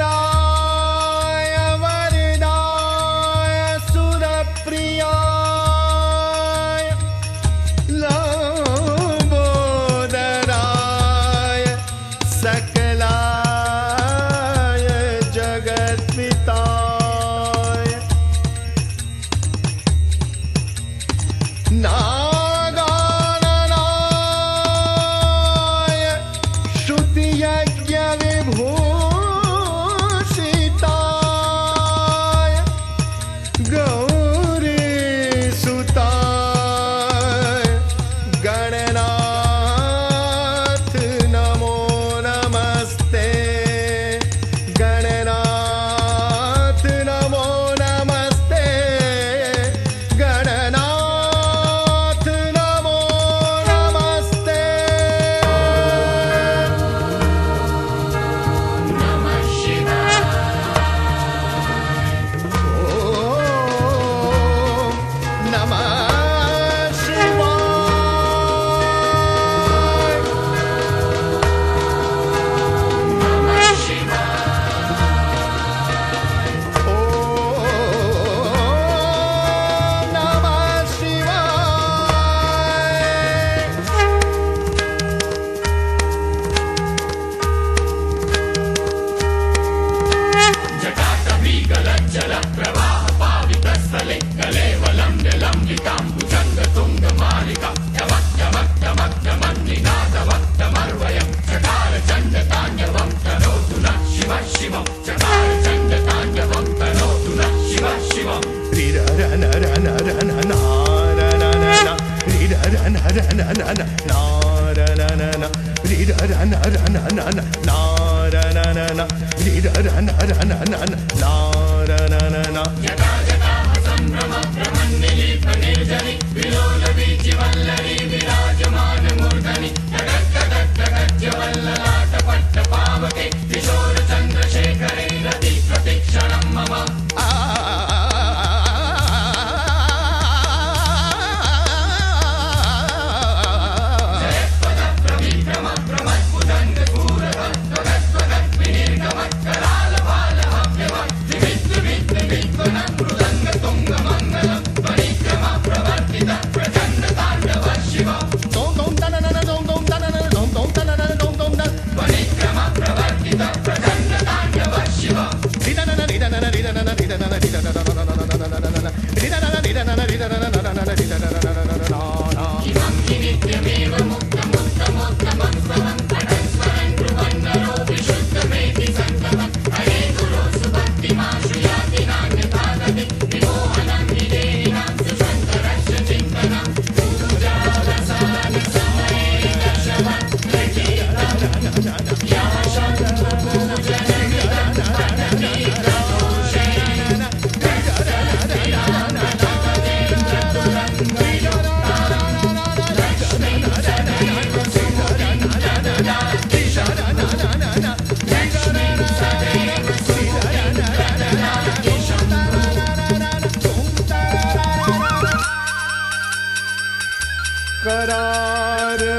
विघ्नेश्वराय वरदाय सुरप्रियाय लंबोदराय सकलाय जगत्पिताय नागाननाय श्रुतियज्ञ विभूषिताय गौरीसुताय गणनाथ नमो नमस्ते गणनाथ नमो नमस्ते गणनाथ नमो नमस्ते ओम नमः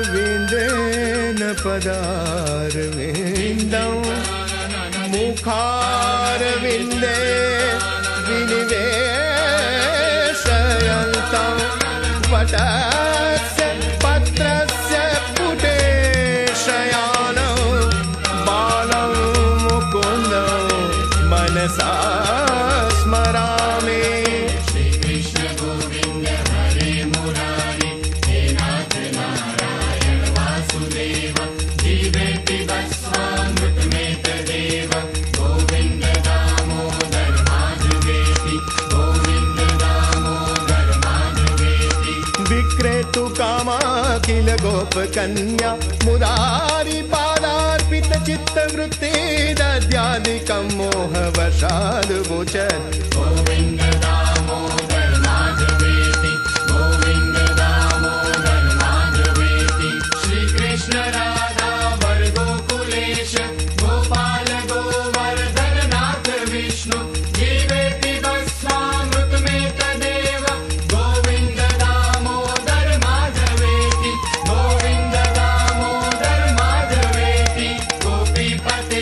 करारविन्देन पदारविन्दं मुखारविन्दे विनिवेशयन्तं वटस्य पत्रस्य पुटे शयानं बालं मुकुन्दं मनसा स्मरामि विक्रेतु कामाखिल गोपकन्या मुरारी पादार्पित चित्तवृत्ति दद्यादिकं मोहवशाद् वोचत् गोविन्द दामोदर माधवेति गोविन्द दामोदर माधवेति श्री कृष्ण राधा वर गोकुलेश गोपाल गोवर्धन नाथ विष्णु जीवेति भस्मामृत में तदेव गोविन्द दामोदर माधवेति गोविन्द दामोदर माधवेति गोपीपते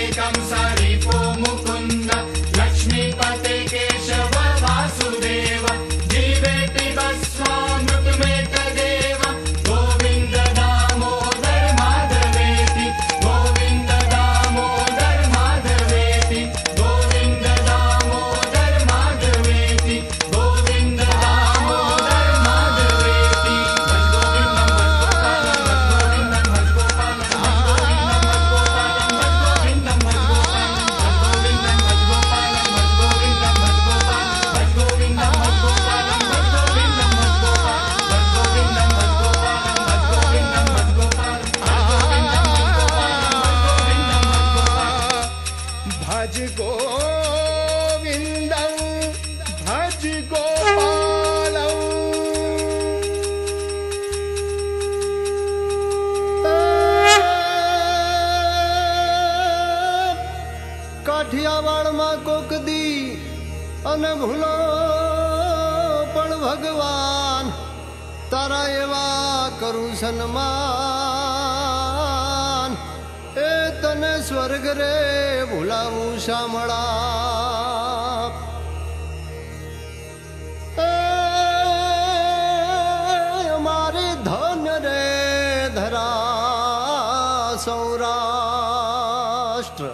અને ભૂલો પણ ભગવાન તારા એવા કરું સન્માન એ તને સ્વર્ગ રે ભૂલાવું શામળા અમારે ધન્ય રે ધરા સૌરાષ્ટ્ર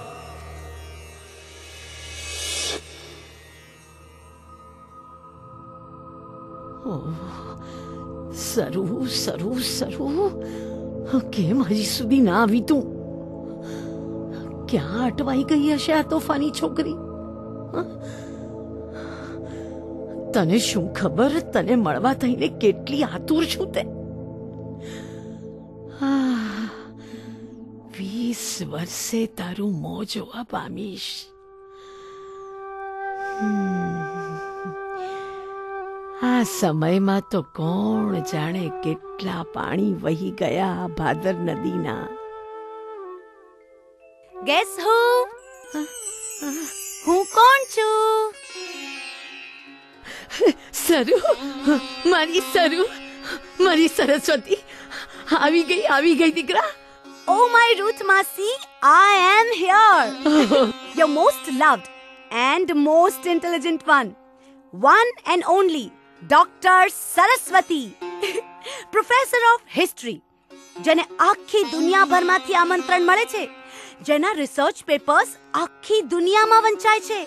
સરું સરું સરું કેમ હજી સુધી ના આવી તું? ક્યાં અટવાઈ ગઈ હશે આ તોફાની છોકરી? તને શું ખબર, તને મળવા થઈને કેટલી આતુર છું તે. 20 વર્ષે તારું મોં જોવા પામીશ. આ સમયમાં તો કોણ જાણે કેટલા પાણી વહી ગયા ભાદર નદીના. ગેસ હું કોણ છું? સરું, મારી સરું, મારી સરસ્વતી આવી ગઈ દીકરા. Oh my Ruth Masi, I am here. Your most loved and most intelligent one and only Dr. Saraswati, Professor of History, જેને આખી દુનિયાભરમાંથી આમંત્રણ મળે છે, જેના રિસર્ચ પેપર્સ આખી દુનિયામાં વંચાય છે,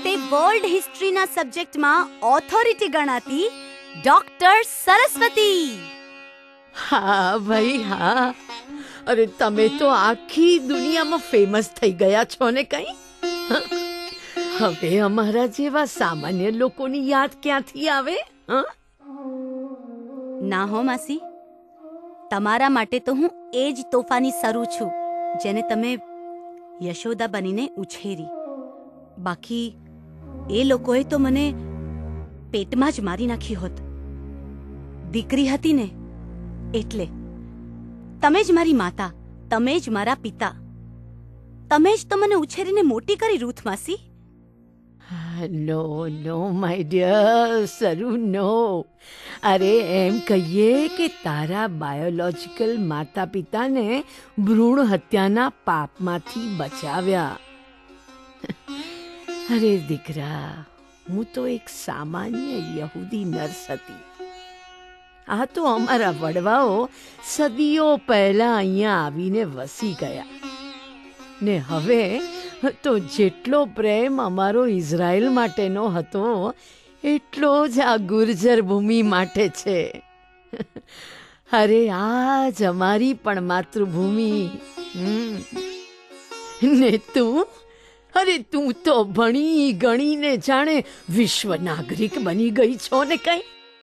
તે વર્લ્ડ હિસ્ટ્રીના સબ્જેક્ટમાં ઓથોરિટી ગણાતી ડોક્ટર સરસ્વતી. હા ભાઈ હા, અરે તમે તો આખી દુનિયામાં ફેમસ થઈ ગયા છો ને કઈ. હવે અમારા જેવા સામાન્ય લોકોની યાદ ક્યાંથી આવે? ના હો માસી, તમારા માટે તો હું એ જ તોફાની સરું છું જેને તમે યશોદા બનીને ઉછેરી. બાકી એ લોકોએ તો મને પેટમાં જ મારી નાખી હોત. દીકરી હતી ને એટલે. તમે જ મારી માતા, તમે જ મારા પિતા, તમે જ તો મને ઉછેરીને મોટી કરી રૂથ માસી. નો માય ડિયર સરુ, નો. અરે એમ કહીએ કે તારા બાયોલોજિકલ માતા પિતાને ભ્રૂણ હત્યાના પાપમાંથી બચાવ્યા. અરે દીકરા, હું તો એક સામાન્ય યહૂદી નર્સ હતી. આ તો અમારા વડવાઓ સદીઓ પહેલા અહીંયા આવીને વસી ગયા ને હવે તો જેટલો પ્રેમ અમારો ઇઝરાયલ માટેનો હતો એટલો જ આ ગુર્જર ભૂમિ માટે છે. અરે આ જ અમારી પણ માતૃભૂમિ. ને તું, અરે તું તો ભણી ગણીને જાણે વિશ્વ નાગરિક બની ગઈ છો ને કઈ.